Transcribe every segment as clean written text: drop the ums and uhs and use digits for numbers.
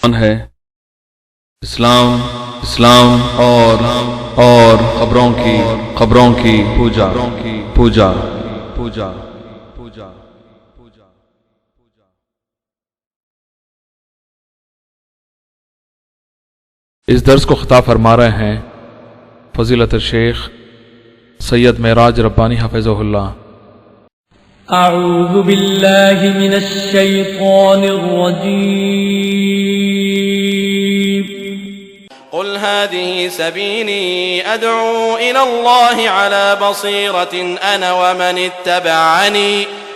کون ہے اسلام اور قبروں کی پوجا اس درس کو خطاب فرما رہے ہیں فضیلت الشیخ سید معراج ربانی حفظہ اللہ۔ اعوذ باللہ من الشیطان الرجیم قل هذه سبيلي أدعو إلى الله على بصيرة أنا ومن اتبعني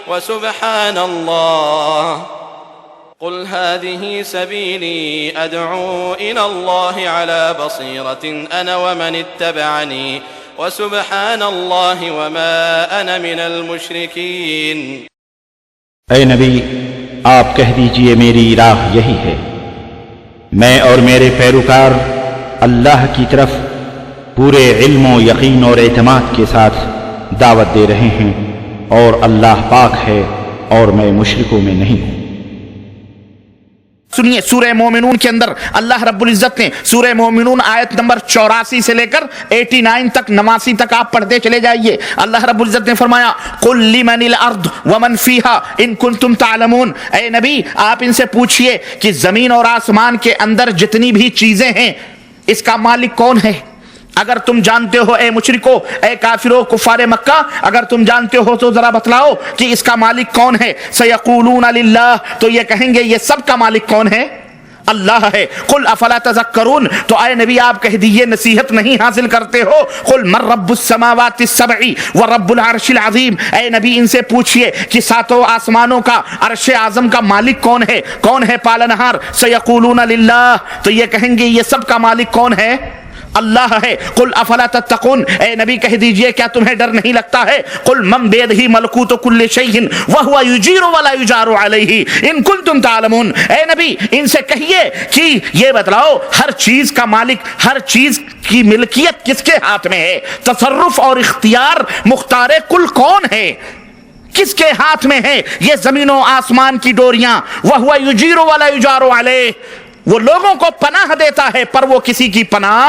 وسبحان الله قل هذه سبيلي أدعو إلى الله على بصيرة أنا ومن اتبعني وسبحان الله وما أنا من المشركين۔ اے نبی آپ کہہ دیجئے میری راہ یہی ہے، میں اور میرے پیروکار اللہ کی طرف پورے علم و یقین اور اعتماد کے ساتھ دعوت دے رہے ہیں، اور اللہ پاک ہے اور میں مشرکوں میں نہیں ہوں۔ سنیے سورہ مومنون کے اندر اللہ رب العزت نے سورہ مومنون آیت نمبر 84 سے لے کر 89 تک 89 تک آپ پڑھتے چلے جائیے۔ اللہ رب العزت نے فرمایا قل لمن الارض ومن فیہا ان کنتم تعلمون، اے نبی آپ ان سے پوچھئے کہ زمین اور آسمان کے اندر جتنی بھی چیزیں ہیں اس کا مالک کون ہے؟ اگر تم جانتے ہو اے مشرکو، اے کافرو کفار مکہ، اگر تم جانتے ہو تو ذرا بتلاؤ کہ اس کا مالک کون ہے۔ سیقولون للہ، تو یہ کہیں گے یہ سب کا مالک کون ہے؟ اللہ ہے۔ قل افلا تذکرون، تو اے نبی آپ کہہ دیجئے نصیحت نہیں حاصل کرتے ہو۔ قل من رب السماوات السبع ورب العرش العظیم، اے نبی ان سے پوچھئے کہ ساتوں آسمانوں کا عرش اعظم کا مالک کون ہے، کون ہے پالنہار؟ سیقولون للہ، تو یہ کہیں گے یہ سب کا مالک کون ہے؟ اللہ ہے۔ قل افلا تتقون، اے نبی کہہ دیجئے کیا تمہیں ڈر نہیں لگتا ہے؟ قل من بیدہ ملکوت کل شیء وہو یجیر ولا یجار علیہ ان کنتم تعلمون، اے نبی ان سے کہیے کہ یہ بتلاؤ ہر چیز کا مالک، ہر چیز کی ملکیت کس کے ہاتھ میں ہے؟ تصرف اور اختیار مختار کل کون ہے؟ کس کے ہاتھ میں ہے یہ زمین و آسمان کی ڈوریاں؟ وہو یجیر ولا یجار علیہ، وہ لوگوں کو پناہ دیتا ہے پر وہ کسی کی پناہ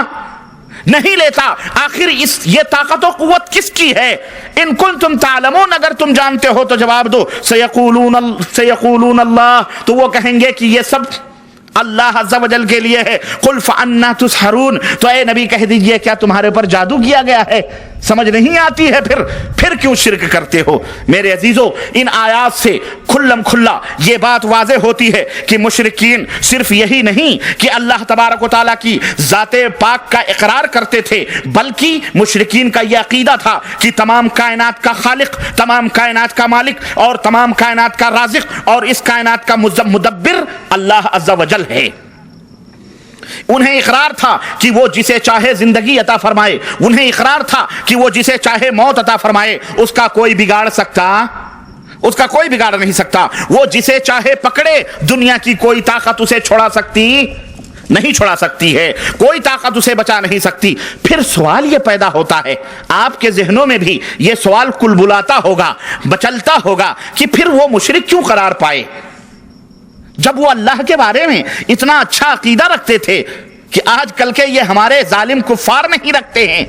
نہیں لیتا۔ آخر یہ طاقت و قوت کس کی ہے؟ ان کنتم تعلمون، اگر تم جانتے ہو تو جواب دو۔ سیقولون اللہ، تو وہ کہیں گے کہ یہ سب اللہ عز و جل کے لیے ہے۔ قل فأنا تسحرون، تو اے نبی کہہ دیجئے کیا تمہارے پر جادو کیا گیا ہے؟ سمجھ نہیں آتی ہے پھر کیوں شرک کرتے ہو؟ میرے عزیزو ان آیات سے کھلم کھلا یہ بات واضح ہوتی ہے کہ مشرکین صرف یہی نہیں کہ اللہ تبارک و تعالیٰ کی ذات پاک کا اقرار کرتے تھے، بلکہ مشرکین کا یہ عقیدہ تھا کہ تمام کائنات کا خالق، تمام کائنات کا مالک اور تمام کائنات کا رازق اور اس کائنات کا مدبر اللہ عز و جل ہے۔ انہیں اقرار تھا کہ وہ جسے چاہے زندگی عطا فرمائے، انہیں اقرار تھا کہ وہ جسے چاہے موت عطا فرمائے، اس کا کوئی بگاڑ سکتا، اس کا کوئی بگاڑ نہیں سکتا۔ وہ جسے چاہے پکڑے، دنیا کی کوئی طاقت اسے چھڑا سکتی نہیں، چھڑا سکتی ہے، کوئی طاقت اسے بچا نہیں سکتی۔ پھر سوال یہ پیدا ہوتا ہے، آپ کے ذہنوں میں بھی یہ سوال کل بلاتا ہوگا، بچلتا ہوگا کہ پھر وہ مشرک کیوں قرار پائے جب وہ اللہ کے بارے میں اتنا اچھا عقیدہ رکھتے تھے کہ آج کل کے یہ ہمارے ظالم کفار نہیں رکھتے ہیں؟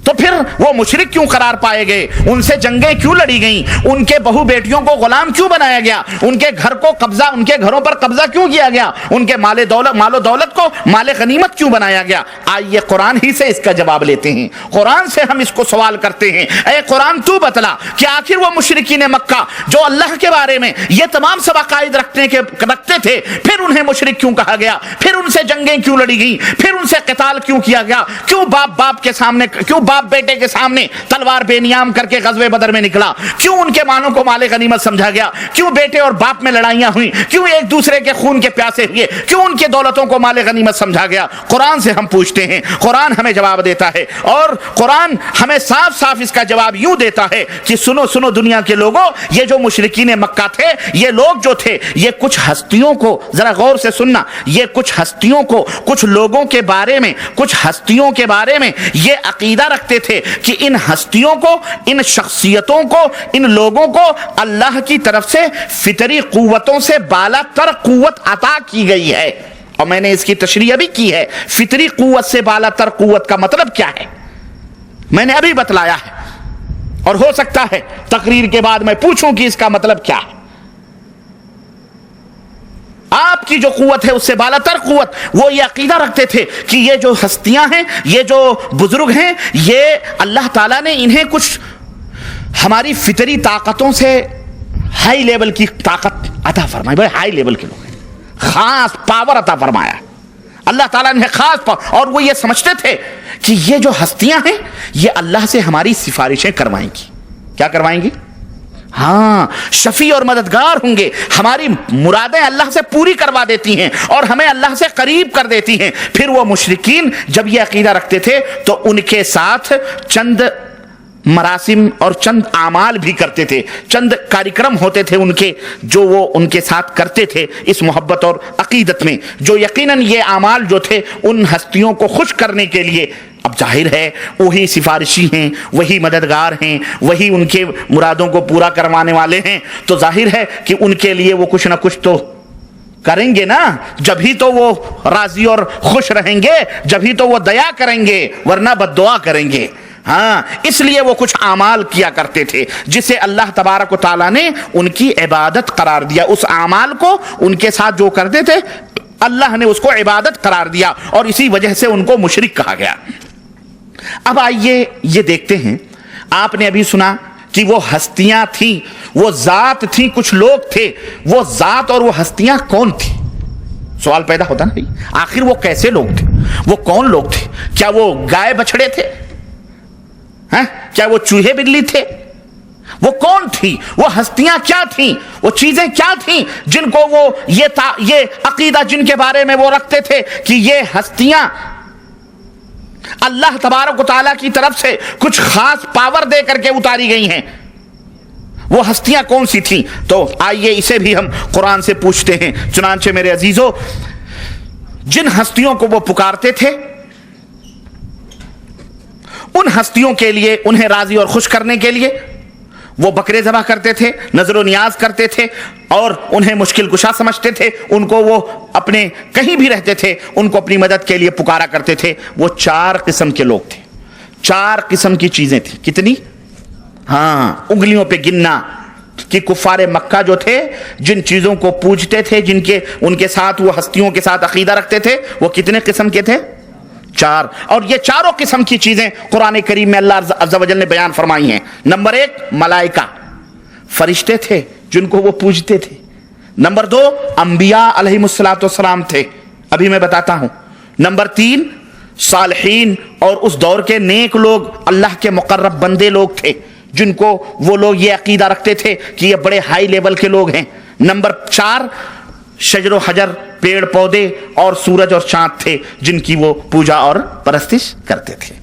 تو پھر وہ مشرک کیوں قرار پائے گئے؟ ان سے جنگیں کیوں لڑی گئیں؟ ان کے بہو بیٹیوں کو غلام کیوں بنایا گیا؟ ان کے گھر کو قبضہ، ان کے گھروں پر قبضہ کیوں کیا گیا؟ ان کے مال و دولت کو مال غنیمت کیوں بنایا گیا؟ آئیے قرآن ہی سے اس کا جواب لیتے ہیں، قرآن سے ہم اس کو سوال کرتے ہیں۔ اے قرآن تو بتلا کہ آخر وہ مشرکین مکہ جو اللہ کے بارے میں یہ تمام سب عقائد رکھتے تھے، پھر انہیں مشرک کیوں کہا گیا؟ پھر ان سے جنگیں کیوں لڑی گئیں؟ پھر ان سے قتال کیوں کیا گیا؟ کیوں باپ کے سامنے، کیوں باپ بیٹے کے سامنے تلوار بے نیام کر کے غزوہ بدر میں نکلا؟ کیوں ان کے مالوں کو مال غنیمت سمجھا گیا؟ کیوں بیٹے اور باپ میں لڑائیاں ہوئیں؟ کیوں ایک دوسرے کے خون کے پیاسے ہوئے؟ کیوں ان کے دولتوں کو مال غنیمت سمجھا گیا؟ قرآن سے ہم پوچھتے ہیں، قرآن ہمیں جواب دیتا ہے، اور قرآن ہمیں صاف صاف اس کا جواب یوں دیتا ہے کہ سنو دنیا کے لوگوں، یہ جو مشرکین مکہ تھے، یہ لوگ جو تھے، یہ کچھ ہستیوں کو، ذرا غور سے سننا، یہ کچھ ہستیوں کو، کچھ لوگوں کے بارے میں، کچھ ہستیوں کے بارے میں یہ عقیدہ رکھتے تھے کہ ان ہستیوں کو، ان شخصیتوں کو، ان لوگوں کو اللہ کی طرف سے فطری قوتوں سے بالا تر قوت عطا کی گئی ہے۔ اور میں نے اس کی تشریح بھی کی ہے، فطری قوت سے بالا تر قوت کا مطلب کیا ہے میں نے ابھی بتلایا ہے، اور ہو سکتا ہے تقریر کے بعد میں پوچھوں کہ اس کا مطلب کیا ہے۔ آپ کی جو قوت ہے اس سے بالا تر قوت، وہ یہ عقیدہ رکھتے تھے کہ یہ جو ہستیاں ہیں، یہ جو بزرگ ہیں، یہ اللہ تعالیٰ نے انہیں کچھ ہماری فطری طاقتوں سے ہائی لیول کی طاقت عطا فرمائی، بڑے ہائی لیول کے لوگ ہیں، خاص پاور عطا فرمایا اللہ تعالیٰ نے، خاص پاور۔ اور وہ یہ سمجھتے تھے کہ یہ جو ہستیاں ہیں یہ اللہ سے ہماری سفارشیں کروائیں گی۔ کیا کروائیں گی؟ ہاں، شفیع اور مددگار ہوں گے، ہماری مرادیں اللہ سے پوری کروا دیتی ہیں اور ہمیں اللہ سے قریب کر دیتی ہیں۔ پھر وہ مشرکین جب یہ عقیدہ رکھتے تھے تو ان کے ساتھ چند مراسم اور چند اعمال بھی کرتے تھے، چند کارکرم ہوتے تھے ان کے، جو وہ ان کے ساتھ کرتے تھے اس محبت اور عقیدت میں، جو یقیناً یہ اعمال جو تھے ان ہستیوں کو خوش کرنے کے لیے، اب ظاہر ہے وہی سفارشی ہیں، وہی مددگار ہیں، وہی ان کے مرادوں کو پورا کروانے والے ہیں، تو ظاہر ہے کہ ان کے لیے وہ کچھ نہ کچھ تو کریں گے نا، جبھی تو وہ راضی اور خوش رہیں گے، جبھی تو وہ دیا کریں گے، ورنہ بد دعا کریں گے۔ ہاں، اس لیے وہ کچھ اعمال کیا کرتے تھے جسے اللہ تبارک و تعالیٰ نے ان کی عبادت قرار دیا، اس اعمال کو ان کے ساتھ جو کرتے تھے اللہ نے اس کو عبادت قرار دیا، اور اسی وجہ سے ان کو مشرک کہا گیا۔ اب آئیے یہ دیکھتے ہیں، آپ نے ابھی سنا کہ وہ ہستیاں تھیں، وہ ذات تھیں، کچھ لوگ تھے، وہ ذات اور وہ ہستیاں کون تھیں؟ سوال پیدا ہوتا نا، آخر وہ کیسے لوگ تھے، وہ کون لوگ تھے؟ کیا وہ گائے بچڑے تھے؟ کیا وہ چوہے بلی تھے؟ وہ کون تھی؟ وہ ہستیاں کیا تھیں؟ وہ چیزیں کیا تھیں جن کو وہ یہ عقیدہ جن کے بارے میں وہ رکھتے تھے کہ یہ ہستیاں اللہ تبارک و تعالیٰ کی طرف سے کچھ خاص پاور دے کر کے اتاری گئی ہیں؟ وہ ہستیاں کون سی تھیں؟ تو آئیے اسے بھی ہم قرآن سے پوچھتے ہیں۔ چنانچہ میرے عزیزو، جن ہستیوں کو وہ پکارتے تھے ان ہستیوں کے لیے، انہیں راضی اور خوش کرنے کے لیے وہ بکرے ذبح کرتے تھے، نظر و نیاز کرتے تھے، اور انہیں مشکل کشا سمجھتے تھے، ان کو وہ اپنے کہیں بھی رہتے تھے ان کو اپنی مدد کے لیے پکارا کرتے تھے۔ وہ 4 قسم کے لوگ تھے، 4 قسم کی چیزیں تھیں۔ کتنی؟ ہاں، انگلیوں پہ گننا کہ کفار مکہ جو تھے جن چیزوں کو پوجتے تھے، ان کے ساتھ وہ ہستیوں کے ساتھ عقیدہ رکھتے تھے، وہ کتنے قسم کے تھے؟ 4۔ اور یہ چاروں قسم کی چیزیں قرآن کریم میں اللہ عز و جل نے بیان فرمائی ہیں۔ نمبر 1 ملائکہ، فرشتے تھے جن کو وہ پوجتے تھے۔ نمبر 2 انبیاء علیہم السلام تھے، ابھی میں بتاتا ہوں۔ نمبر 3 صالحین اور اس دور کے نیک لوگ، اللہ کے مقرب بندے لوگ تھے جن کو وہ لوگ یہ عقیدہ رکھتے تھے کہ یہ بڑے ہائی لیول کے لوگ ہیں۔ نمبر 4 شجر و حجر، پیڑ پودے اور سورج اور چاند تھے جن کی وہ پوجا اور پرستش کرتے تھے۔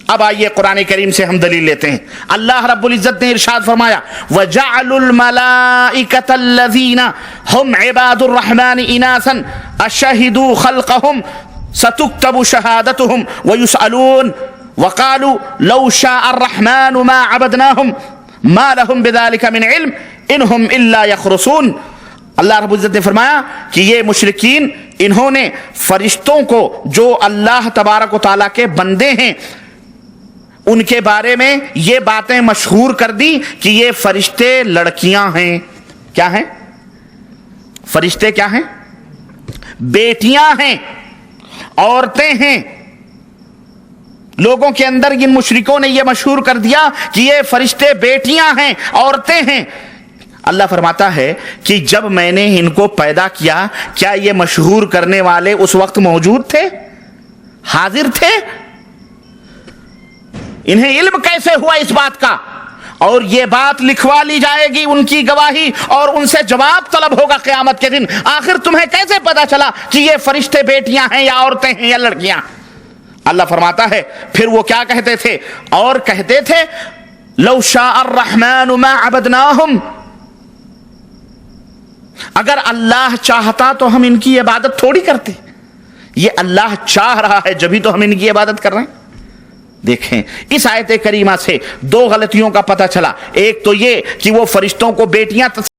اب آئیے قرآن کریم سے ہم دلیل لیتے ہیں۔ اللہ رب العزت نے ارشاد فرمایا وَجَعَلُوا الْمَلَائِكَةَ الَّذِينَ هُمْ عِبَادُ الرَّحْمَنِ إِنَاثًا أَشَهِدُوا خَلْقَهُمْ سَتُكْتَبُ شَهَادَتُهُمْ وَيُسْأَلُونَ وَقَالُوا لَوْ شَاءَ الرَّحْمَنُ مَا عَبَدْنَاهُمْ مَا لَهُمْ بِذَلِكَ مِنْ عِلْمٍ إِنْ هُمْ إِلَّا يَخْرُصُونَ۔ اللہ رب العزت نے فرمایا کہ یہ مشرکین انہوں نے فرشتوں کو جو اللہ تبارک و تعالیٰ کے بندے ہیں ان کے بارے میں یہ باتیں مشہور کر دی کہ یہ فرشتے لڑکیاں ہیں۔ کیا ہیں؟ فرشتے کیا ہیں؟ بیٹیاں ہیں، عورتیں ہیں۔ لوگوں کے اندر ان مشرکوں نے یہ مشہور کر دیا کہ یہ فرشتے بیٹیاں ہیں، عورتیں ہیں۔ اللہ فرماتا ہے کہ جب میں نے ان کو پیدا کیا، کیا یہ مشہور کرنے والے اس وقت موجود تھے، حاضر تھے؟ انہیں علم کیسے ہوا اس بات کا؟ اور یہ بات لکھوا لی جائے گی، ان کی گواہی، اور ان سے جواب طلب ہوگا قیامت کے دن۔ آخر تمہیں کیسے پتا چلا کہ یہ فرشتے بیٹیاں ہیں یا عورتیں ہیں یا لڑکیاں؟ اللہ فرماتا ہے پھر وہ کیا کہتے تھے؟ اور کہتے تھے لو شاء الرحمن ما عبدناہم، اگر اللہ چاہتا تو ہم ان کی عبادت تھوڑی کرتے۔ یہ اللہ چاہ رہا ہے جبھی تو ہم ان کی عبادت کر رہے ہیں۔ دیکھیں اس آیت کریمہ سے 2 غلطیوں کا پتہ چلا۔ ایک تو یہ کہ وہ فرشتوں کو بیٹیاں